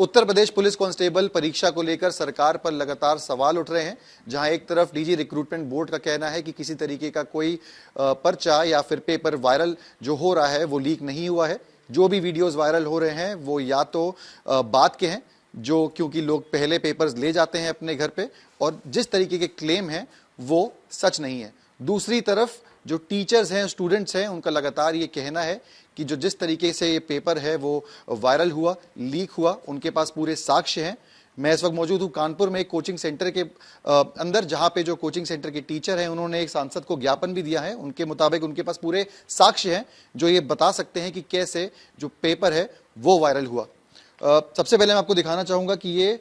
Uttar Pradesh police constable परीक्षा को लेकर सरकार पर लगातार सवाल उठ रहे हैं। जहां एक तरफ डीजी रिक्रूटमेंट बोर्ड का कहना है कि किसी तरीके का कोई पर्चा या फिर पेपर वायरल जो हो रहा है वो लीक नहीं हुआ है। जो भी वीडियोस वायरल हो रहे हैं वो या तो बात के हैं, जो क्योंकि लोग पहले पेपर्स ले जाते हैं अपने घर पे, और जिस तरीके के क्लेम हैं वो सच नहीं है। दूसरी तरफ जो टीचर्स हैं, स्टूडेंट्स हैं, उनका लगातार ये कहना है कि जो जिस तरीके से ये पेपर है वो वायरल हुआ, लीक हुआ, उनके पास पूरे साक्ष्य हैं। मैं इस वक्त मौजूद हूं कानपुर में एक कोचिंग सेंटर के अंदर, जहां पे जो कोचिंग सेंटर के टीचर हैं उन्होंने एक सांसद को ज्ञापन भी दिया है। उनके मुताबिक उनके पास पूरे साक्ष्य हैं जो ये बता सकते हैं कि कैसे जो पेपर है वो वायरल हुआ। सबसे पहले मैं आपको दिखाना चाहूंगा कि ये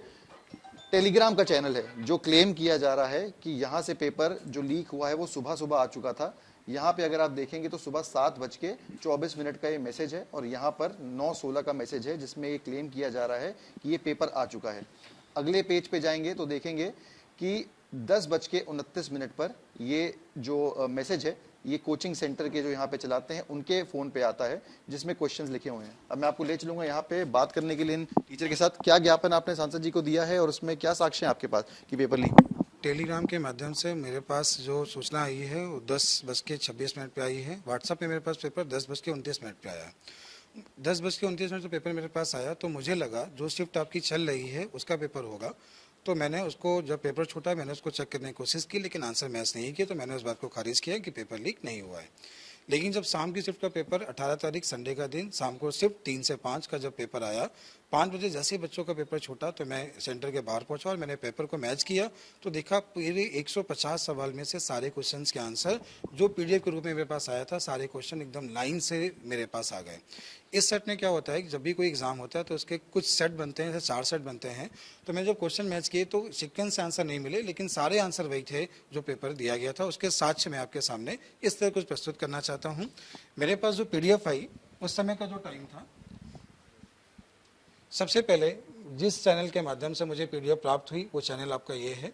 टेलीग्राम का चैनल है। जो क्लेम किया जा रहा है कि यहां से पेपर जो लीक हुआ है वो सुबह सुबह आ चुका था। यहाँ पे अगर आप देखेंगे तो सुबह 7:24 का ये मैसेज है और यहाँ पर 9:16 का मैसेज है जिसमें ये क्लेम किया जा रहा है कि ये पेपर आ चुका है। अगले पेज पे जाएंगे तो देखेंगे कि 10:29 पर ये जो मैसेज है ये कोचिंग सेंटर के जो यहाँ पे चलाते हैं उनके फ़ोन पे आता है, जिसमें क्वेश्चंस लिखे हुए हैं। अब मैं आपको ले चलूंगा यहाँ पे बात करने के लिए इन टीचर के साथ। क्या ज्ञापन आपने सांसद जी को दिया है और उसमें क्या साक्ष्य है आपके पास कि पेपर लीक? टेलीग्राम के माध्यम से मेरे पास जो सूचना आई है वो 10:26 पे आई है। व्हाट्सएप पे मेरे पास पेपर 10:29 पे आया। 10:29 पेपर मेरे पास आया तो मुझे लगा जो शिफ्ट आपकी चल रही है उसका पेपर होगा। तो मैंने उसको, जब पेपर छूटा मैंने उसको चेक करने की कोशिश की, लेकिन आंसर मैच नहीं किया। तो मैंने उस बात को खारिज किया कि पेपर लीक नहीं हुआ है। लेकिन जब शाम की शिफ्ट का पेपर 18 तारीख संडे का दिन शाम को शिफ्ट 3 से 5 का जब पेपर आया, 5 बजे जैसे ही बच्चों का पेपर छूटा तो मैं सेंटर के बाहर पहुंचा और मैंने पेपर को मैच किया तो देखा पूरे 150 सवाल में से सारे क्वेश्चंस के आंसर जो पीडीएफ के रूप में मेरे पास आया था, सारे क्वेश्चन एकदम लाइन से मेरे पास आ गए। इस सेट में क्या होता है कि जब भी कोई एग्जाम होता है तो उसके कुछ सेट बनते हैं, जैसे 4 सेट बनते हैं। तो मैं जब क्वेश्चन मैच किए तो सीक्वेंस से आंसर नहीं मिले, लेकिन सारे आंसर वही थे जो पेपर दिया गया था। उसके साक्ष्य मैं आपके सामने इस तरह कुछ प्रस्तुत करना चाहता हूँ। मेरे पास जो पीडीएफ आई उस समय का जो टाइम था, सबसे पहले जिस चैनल के माध्यम से मुझे पीडीएफ प्राप्त हुई वो चैनल आपका ये है।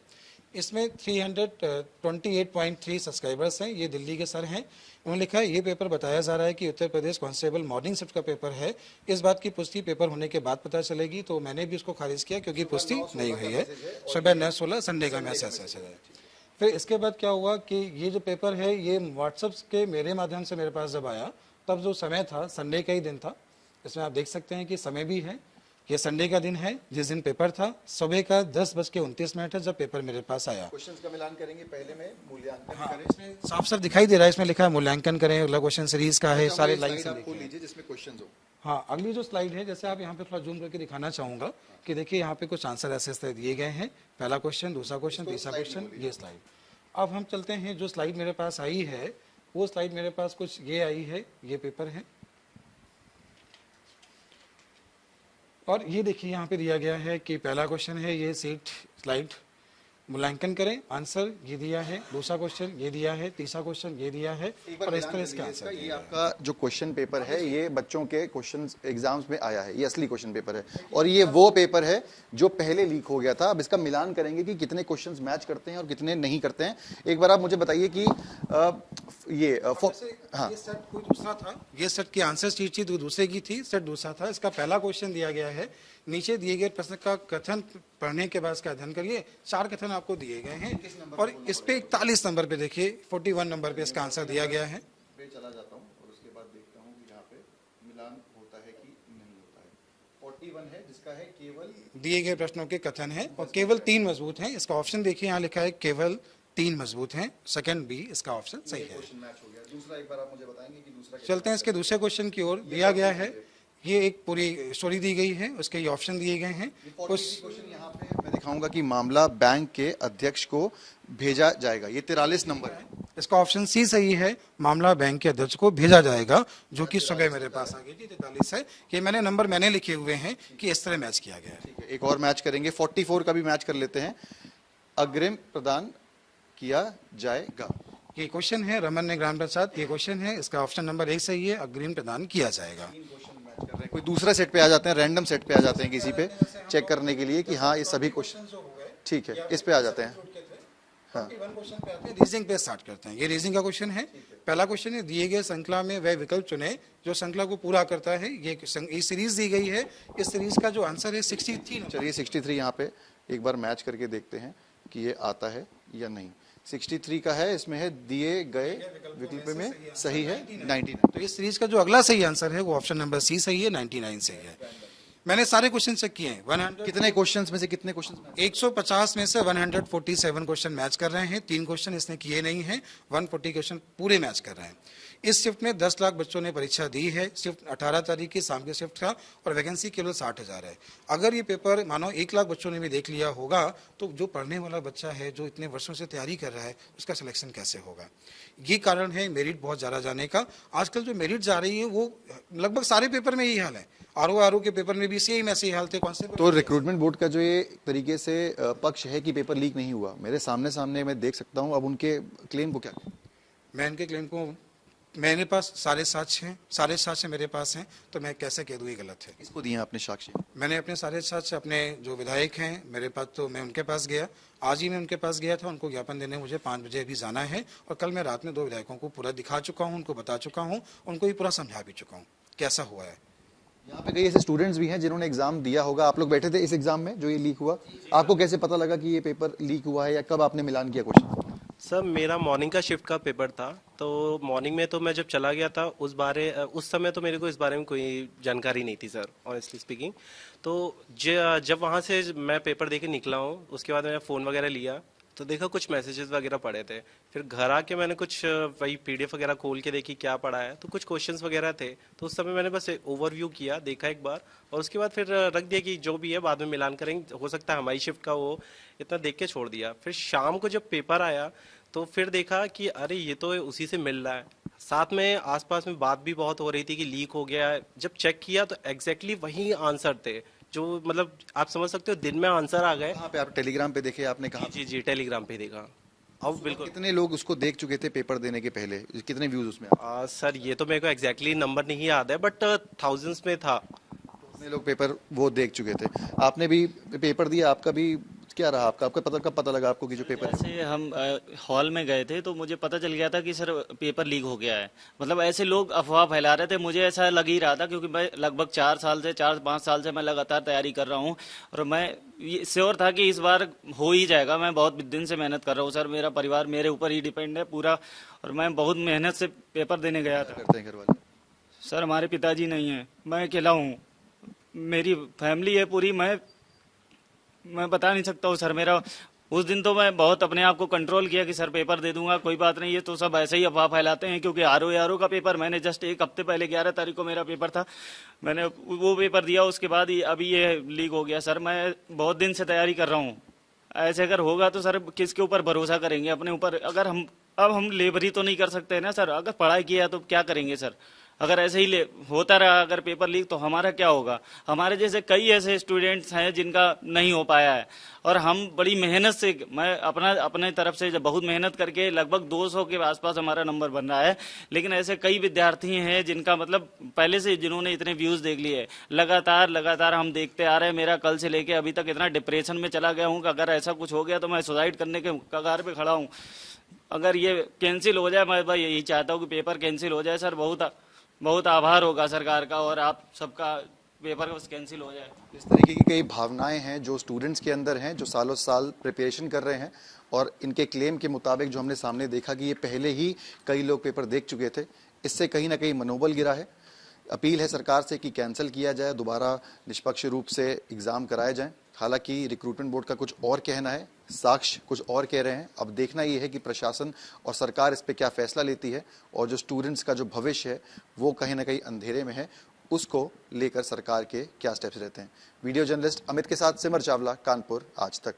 इसमें 328.3 सब्सक्राइबर्स हैं। ये दिल्ली के सर हैं। उन्होंने लिखा है ये पेपर बताया जा रहा है कि Uttar Pradesh constable morning shift का पेपर है। इस बात की पुष्टि पेपर होने के बाद पता चलेगी। तो मैंने भी उसको खारिज किया क्योंकि पुष्टि नहीं हुई है। सुबह 9:16 संडे का मैसेज है। फिर इसके बाद क्या हुआ कि ये जो पेपर है ये व्हाट्सएप के मेरे माध्यम से मेरे पास जब आया तब जो समय था संडे का ही दिन था। इसमें आप देख सकते हैं कि समय भी है, ये संडे का दिन है जिस दिन पेपर था। सुबह का 10:29 है जब पेपर मेरे पास आया। क्वेश्चंस का मिलान करेंगे, पहले में मूल्यांकन करें। इसमें साफ साफ दिखाई दे रहा है, इसमें लिखा है मूल्यांकन करें, अगला क्वेश्चन सीरीज का है, सारे लाइन से खोल लीजिए जिसमें क्वेश्चंस हो। हाँ, अगली जो स्लाइड है, जैसे आप यहाँ पे थोड़ा जूम करके दिखाना चाहूंगा कि देखिए यहाँ पे कुछ आंसर ऐसे दिए गए हैं। पहला क्वेश्चन, दूसरा क्वेश्चन, तीसरा क्वेश्चन, ये स्लाइड। अब हम चलते हैं, जो स्लाइड मेरे पास आई है वो स्लाइड मेरे पास कुछ ये आई है, ये पेपर है। और ये देखिए यहाँ पे दिया गया है कि पहला क्वेश्चन है ये सीट स्लाइड, मूल्यांकन करें, आंसर ये दिया है। दूसरा क्वेश्चन ये दिया है, तीसरा क्वेश्चन ये दिया है और इस तरह इसका आंसर। ये आपका जो क्वेश्चन पेपर है ये बच्चों के क्वेश्चन एग्जाम्स में आया है, ये असली क्वेश्चन पेपर है और ये वो पेपर है जो पहले लीक हो गया था। अब इसका मिलान करेंगे कि कितने क्वेश्चंस मैच करते हैं और कितने नहीं करते हैं। एक बार आप मुझे बताइए कि ये सेट कोई दूसरा था, ये सेट की आंसर शीट थी दूसरे की थी, सेट दूसरा था। इसका पहला क्वेश्चन दिया गया है, नीचे दिए गए प्रश्न का कथन पढ़ने के बाद इसका अध्ययन करिए। 4 कथन आपको दिए गए हैं और इस पे 41 नंबर पे देखिए 41 नंबर पे इसका आंसर दिया गया है। मैं चला जाता हूं और उसके बाद देखता हूं कि यहाँ पे मिलान होता है कि नहीं होता है। 41 है जिसका है केवल दिए गए प्रश्नों के कथन है और केवल 3 मजबूत हैं। इसका ऑप्शन देखिए यहाँ लिखा है केवल 3 मजबूत हैं, सेकंड बी इसका ऑप्शन सही है। दूसरा एक बार आप मुझे बताएंगे कि दूसरा। चलते हैं इसके दूसरे क्वेश्चन की ओर। दिया गया है, ये एक पूरी स्टोरी दी गई है, उसके ये ऑप्शन दिए गए हैं। उस क्वेश्चन यहाँ पे मैं दिखाऊंगा कि मामला बैंक के अध्यक्ष को भेजा जाएगा, ये 43 नंबर है। इसका ऑप्शन सी सही है, मामला बैंक के अध्यक्ष को भेजा जाएगा, जो कि सुबह मेरे पास आ गई थी 43 है। ये मैंने लिखे हुए हैं कि इस तरह मैच किया गया है। ठीक है, एक और मैच करेंगे, 44 का भी मैच कर लेते हैं। अग्रिम प्रदान किया जाएगा, ये क्वेश्चन है रमन ग्राम प्रसाद, ये क्वेश्चन है, इसका ऑप्शन नंबर 1 सही है, अग्रिम प्रदान किया जाएगा। कोई दूसरा सेट पे आ जाते हैं, रैंडम सेट पे आ जाते हैं किसी पे चेक करने के लिए कि हाँ ये सभी क्वेश्चन ठीक है, इस पे आ जाते हैं। 41 क्वेश्चन पे आते हैं, रीजनिंग पे स्टार्ट करते हैं। ये रीजनिंग का क्वेश्चन है। पहला क्वेश्चन है, दिए गए श्रृंखला में वह विकल्प चुने जो श्रृंखला को पूरा करता है। ये सीरीज दी गई है, इस सीरीज का जो आंसर है 63 नंबर। चलिए 63 यहाँ पे एक बार मैच करके देखते हैं कि ये आता है या नहीं। 63 का है, इसमें है दिए गए विकल्प में सही है 99। तो इस सीरीज का जो अगला सही आंसर है वो ऑप्शन नंबर सी सही है, 99 सही है। मैंने सारे क्वेश्चन चेक किए हैं। 100 कितने क्वेश्चंस में से कितने क्वेश्चन? 150 में से 147 क्वेश्चन मैच कर रहे हैं। 3 क्वेश्चन इसने किए नहीं हैं, 140 क्वेश्चन पूरे मैच कर रहे हैं। इस शिफ्ट में 10 लाख बच्चों ने परीक्षा दी है। शिफ्ट 18 तारीख की शाम के शिफ्ट था और वैकेंसी केवल 60,000 है। अगर ये पेपर मानो 1 लाख बच्चों ने भी देख लिया होगा तो जो पढ़ने वाला बच्चा है, जो इतने वर्षों से तैयारी कर रहा है, उसका सिलेक्शन कैसे होगा? ये कारण है मेरिट बहुत ज़्यादा जाने का। आजकल जो मेरिट जा रही है वो लगभग सारे पेपर में यही हाल है। आरओ के पेपर में भी सेम ऐसे ही हाल थे। कौन से? तो रिक्रूटमेंट बोर्ड का जो ये तरीके से पक्ष है कि पेपर लीक नहीं हुआ, मेरे सामने मैं देख सकता हूँ। अब उनके क्लेम को क्या? मैं इनके क्लेम को, मेरे पास सारे साक्ष्य मेरे पास हैं, तो मैं कैसे कह दूँ ये गलत है? इसको दिए आपने साक्ष्य? मैंने अपने सारे साक्ष्य अपने जो विधायक हैं मेरे पास, तो मैं उनके पास गया। आज ही मैं उनके पास गया था, उनको ज्ञापन देने मुझे 5 बजे अभी जाना है। और कल मैं रात में 2 विधायकों को पूरा दिखा चुका हूँ, उनको बता चुका हूँ, उनको भी पूरा समझा भी चुका हूँ कैसा हुआ है। यहाँ पे कई ऐसे स्टूडेंट्स भी हैं जिन्होंने एग्जाम दिया होगा। आप लोग बैठे थे इस एग्जाम में जो ये लीक हुआ, आपको कैसे पता लगा कि ये पेपर लीक हुआ है या कब आपने मिलान किया क्वेश्चन? सर मेरा मॉर्निंग का शिफ्ट का पेपर था, तो मॉर्निंग में तो मैं जब चला गया था उस समय तो मेरे को इस बारे में कोई जानकारी नहीं थी सर, ऑनेस्टली स्पीकिंग। तो जब वहाँ से मैं पेपर देके निकला हूँ, उसके बाद मैंने फ़ोन वगैरह लिया तो देखा कुछ मैसेजेस वगैरह पड़े थे। फिर घर आके मैंने कुछ वही पीडीएफ वगैरह खोल के देखी क्या पड़ा है, तो कुछ क्वेश्चंस वगैरह थे। तो उस समय मैंने बस ओवरव्यू किया, देखा एक बार, और उसके बाद फिर रख दिया कि जो भी है बाद में मिलान करेंगे, हो सकता है हमारी शिफ्ट का वो, इतना देख के छोड़ दिया। फिर शाम को जब पेपर आया तो फिर देखा कि अरे ये तो उसी से मिल रहा है। साथ में आसपास में बात भी बहुत हो रही थी कि लीक हो गया है। जब चेक किया तो एग्जैक्टली वही आंसर थे जो, मतलब आप समझ सकते हो, दिन में आंसर आ गए। कहाँ पे? आप टेलीग्राम पे देखे आपने? कहा? जी टेलीग्राम पे देखा। अब बिल्कुल। कितने लोग उसको देख चुके थे पेपर देने के पहले? कितने व्यूज उसमें? सर ये तो मेरे को एग्जैक्टली नंबर नहीं याद है, बट थाउजेंड्स में था। कितने लोग पेपर वो देख चुके थे? आपने भी पेपर दिया, आपका भी क्या रहा? आपका कब पता लगा आपको कि जो पेपर? ऐसे हम हॉल में गए थे तो मुझे पता चल गया था कि सर पेपर लीक हो गया है। मतलब ऐसे लोग अफवाह फैला रहे थे, मुझे ऐसा लग ही रहा था क्योंकि मैं लगभग 4-5 साल से मैं लगातार तैयारी कर रहा हूँ और मैं श्योर था कि इस बार हो ही जाएगा। मैं बहुत दिन से मेहनत कर रहा हूँ सर, मेरा परिवार मेरे ऊपर ही डिपेंड है पूरा, और मैं बहुत मेहनत से पेपर देने गया था। करते हैं घर वाले? सर हमारे पिताजी नहीं है, मैं अकेला हूँ, मेरी फैमिली है पूरी। मैं बता नहीं सकता हूँ सर। मेरा उस दिन तो मैं बहुत अपने आप को कंट्रोल किया कि सर पेपर दे दूंगा, कोई बात नहीं, ये तो सब ऐसे ही अफवाह फैलाते हैं। क्योंकि आरओ का पेपर मैंने जस्ट 1 हफ्ते पहले 11 तारीख को मेरा पेपर था, मैंने वो पेपर दिया, उसके बाद अभी ये लीक हो गया। सर मैं बहुत दिन से तैयारी कर रहा हूँ, ऐसे अगर होगा तो सर किसके ऊपर भरोसा करेंगे? अपने ऊपर। अगर हम लेबरी तो नहीं कर सकते ना सर, अगर पढ़ाई किया तो क्या करेंगे सर? अगर ऐसे ही होता रहा अगर पेपर लीक तो हमारा क्या होगा? हमारे जैसे कई ऐसे स्टूडेंट्स हैं जिनका नहीं हो पाया है, और हम बड़ी मेहनत से, मैं अपने तरफ से बहुत मेहनत करके लगभग 200 के आसपास हमारा नंबर बन रहा है। लेकिन ऐसे कई विद्यार्थी हैं जिनका मतलब पहले से, जिन्होंने इतने व्यूज़ देख लिए, लगातार हम देखते आ रहे हैं। मेरा कल से लेके अभी तक इतना डिप्रेशन में चला गया हूँ कि अगर ऐसा कुछ हो गया तो मैं सुसाइड करने के कगार पर खड़ा हूँ। अगर ये कैंसिल हो जाए, मैं भाई यही चाहता हूँ कि पेपर कैंसिल हो जाए सर। बहुत आभार होगा सरकार का और आप सबका, पेपर बस कैंसिल हो जाए। इस तरीके की कई भावनाएं हैं जो स्टूडेंट्स के अंदर हैं, जो सालों साल प्रिपरेशन कर रहे हैं, और इनके क्लेम के मुताबिक जो हमने सामने देखा कि ये पहले ही कई लोग पेपर देख चुके थे, इससे कहीं ना कहीं मनोबल गिरा है। अपील है सरकार से कि कैंसिल किया जाए, दोबारा निष्पक्ष रूप से एग्ज़ाम कराए जाएं। हालांकि रिक्रूटमेंट बोर्ड का कुछ और कहना है, साक्ष्य कुछ और कह रहे हैं। अब देखना ये है कि प्रशासन और सरकार इस पे क्या फैसला लेती है, और जो स्टूडेंट्स का जो भविष्य है वो कहीं ना कहीं अंधेरे में है, उसको लेकर सरकार के क्या स्टेप्स रहते हैं। वीडियो जर्नलिस्ट अमित के साथ सिमर चावला, कानपुर आज तक।